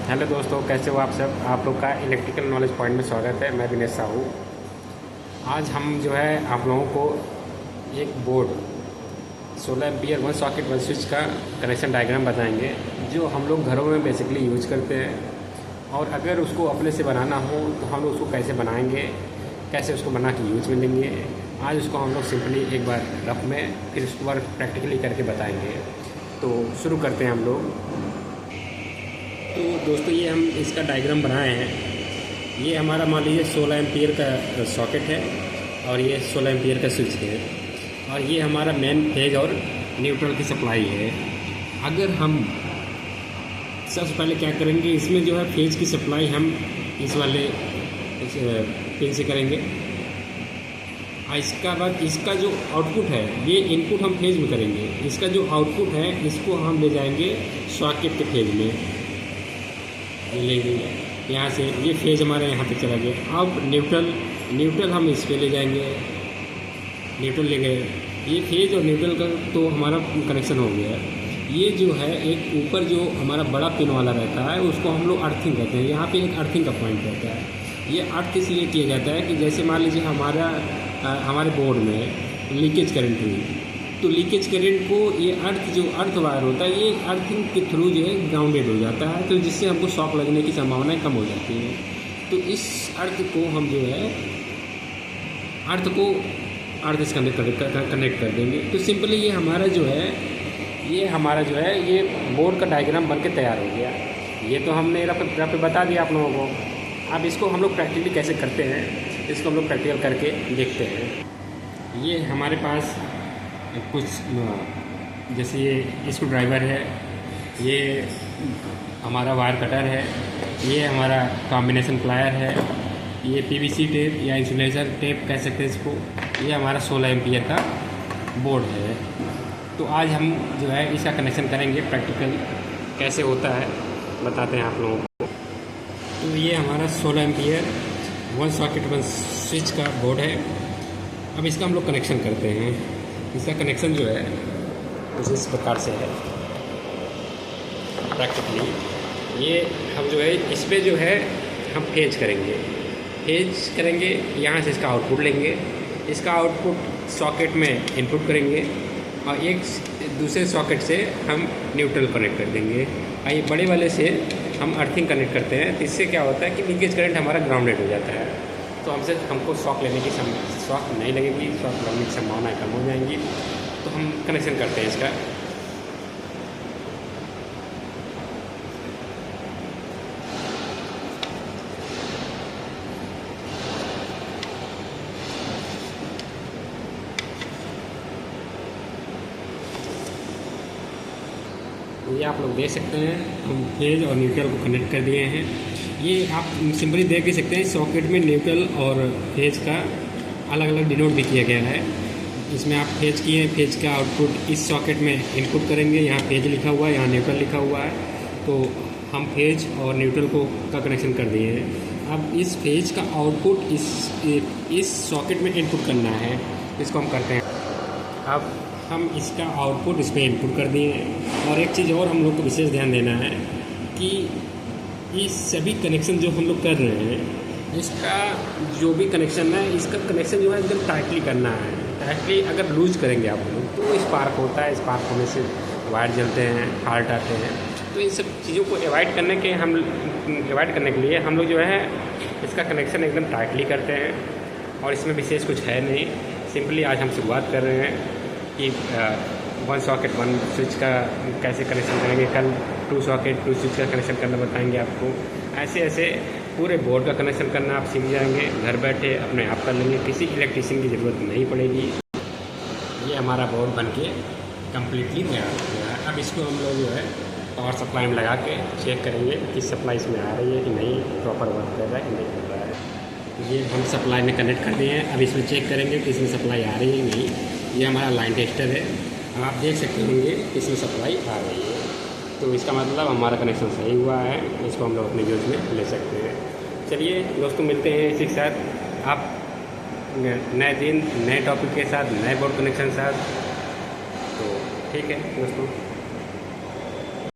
Hello दोस्तों, कैसे हो आप सब। आप लोग का इलेक्ट्रिकल नॉलेज पॉइंट में स्वागत है। मैं विनेश साहू। आज हम जो है आप लोगों को एक board 16 ampere one socket one switch का कनेक्शन डायग्राम बताएंगे, जो हम लोग घरों में बेसिकली यूज करते हैं। और अगर उसको अपने से बनाना हो तो हम लोग उसको कैसे बनाएंगे, कैसे उसको बना के यूज में लेंगे, आज उसको हम लोग सिंपली एक बार रफ में, फिर उसको बार प्रैक्टिकली करके बताएंगे। तो शुरू करते हैं हम लोग। तो दोस्तों, ये हम इसका डायग्राम बनाए हैं। ये हमारा मान लीजिए 16 एम्पियर का सॉकेट है और ये 16 एम्पियर का स्विच है, और ये हमारा मेन फेज और न्यूट्रल की सप्लाई है। अगर हम सबसे पहले क्या करेंगे, इसमें जो है फेज की सप्लाई हम इस वाले पिन से करेंगे। इसका बाद इसका जो आउटपुट है, ये इनपुट हम फेज में करेंगे। इसका जो आउटपुट है इसको हम ले जाएंगे सॉकेट के फेज में, ये लेंगे यहाँ से। ये फेज हमारे यहाँ पे चला गया। अब न्यूट्रल हम इस पे ले जाएंगे, न्यूट्रल ले गए। ये फेज और न्यूट्रल का तो हमारा कनेक्शन हो गया। ये जो है एक ऊपर जो हमारा बड़ा पिन वाला रहता है उसको हम लोग अर्थिंग कहते हैं। यहाँ पे एक अर्थिंग का पॉइंट रहता है। ये अर्थ इसलिए किया जाता है कि जैसे मान लीजिए हमारे बोर्ड में लीकेज करंट हुई, तो लीकेज करंट को ये अर्थ वायर होता है, ये अर्थिंग के थ्रू जो है ग्राउंडेड हो जाता है, तो जिससे हमको शॉक लगने की संभावनाएं कम हो जाती हैं। तो इस अर्थ को हम जो है अर्थ से कनेक्ट कर देंगे। तो सिंपली ये हमारा जो है ये बोर्ड का डायग्राम बन के तैयार हो गया। ये तो हमने रफ पे बता दिया आप लोगों को। अब इसको हम लोग प्रैक्टिकली कैसे करते हैं, इसको हम लोग प्रैक्टिकल करके देखते हैं। ये हमारे पास कुछ जैसे ये स्क्रू ड्राइवर है, ये हमारा वायर कटर है, ये हमारा कॉम्बिनेशन प्लायर है, ये पीवीसी टेप या इंसुलेटर टेप कह सकते हैं इसको। ये हमारा 16 एम्पियर का बोर्ड है। तो आज हम जो है इसका कनेक्शन करेंगे, प्रैक्टिकल कैसे होता है बताते हैं आप लोगों को। तो ये हमारा 16 ampere one socket one switch का बोर्ड है। अब इसका हम लोग कनेक्शन करते हैं। इसका कनेक्शन जो है कुछ इस प्रकार से है। प्रैक्टिकली ये हम जो है इस पर जो है हम फेज करेंगे। यहाँ से इसका आउटपुट लेंगे, इसका आउटपुट सॉकेट में इनपुट करेंगे और एक दूसरे सॉकेट से हम न्यूट्रल कनेक्ट कर देंगे। और ये बड़े वाले से हम अर्थिंग कनेक्ट करते हैं। तो इससे क्या होता है कि लीकेज करंट हमारा ग्राउंडेड हो जाता है, तो हमको शॉक नहीं लगेगी, शॉक लगने की संभावनाएं कम हो जाएंगी। तो हम कनेक्शन करते हैं इसका। ये आप लोग देख सकते हैं, हम फेज और न्यूट्रल को कनेक्ट कर दिए हैं। ये आप सिंपली देख भी सकते हैं, सॉकेट में न्यूट्रल और फेज का अलग अलग डिनोट भी किया गया है। इसमें आप फेज किए, फेज का आउटपुट इस सॉकेट में इनपुट करेंगे। यहाँ फेज लिखा हुआ है, यहाँ न्यूट्रल लिखा हुआ है। तो हम फेज और न्यूट्रल का कनेक्शन कर दिए हैं। अब इस फेज का आउटपुट इस सॉकेट में इनपुट करना है, इसको हम करते हैं। अब हम इसका आउटपुट इस पर इनपुट कर दिए हैं। और एक चीज़ और हम लोग को विशेष ध्यान देना है कि ये सभी कनेक्शन जो हम लोग कर रहे हैं, इसका जो भी कनेक्शन है, इसका कनेक्शन जो है एकदम टाइटली करना है। टाइटली अगर लूज करेंगे आप लोग तो स्पार्क होता है, स्पार्क होने से वायर जलते हैं, फाल्ट आते हैं। तो इन सब चीज़ों को अवॉइड करने के लिए हम लोग जो है इसका कनेक्शन एकदम टाइटली करते हैं। और इसमें विशेष कुछ है नहीं, सिंपली आज हम शुरुआत कर रहे हैं कि वन सॉकेट वन स्विच का कैसे कनेक्शन करेंगे। कल 2 सॉकेट 2 स्विच का कनेक्शन करना बताएंगे आपको। ऐसे पूरे बोर्ड का कनेक्शन करना आप सीख जाएंगे। घर बैठे अपने आप कर लेंगे, किसी इलेक्ट्रीशियन की ज़रूरत नहीं पड़ेगी। ये हमारा बोर्ड बनके कम्प्लीटली तैयार हो गया है। अब इसको हम लोग जो है पावर सप्लाई में लगा के चेक करेंगे कि सप्लाई इसमें आ रही है कि नहीं, प्रॉपर वर्क कर रहा है कि नहीं कर रहा है। ये हम सप्लाई में कनेक्ट कर दिए हैं। अब इसमें चेक करेंगे कि इसमें सप्लाई आ रही है नहीं। ये हमारा लाइन टेस्टर है, आप देख सकते होंगे कि इसमें सप्लाई आ रही है। तो इसका मतलब हमारा कनेक्शन सही हुआ है। इसको हम लोग अपने यूज में ले सकते हैं। चलिए दोस्तों, मिलते हैं इसी के साथ। आप नए दिन नए टॉपिक के साथ, नए बोर्ड कनेक्शन के साथ। तो ठीक है दोस्तों।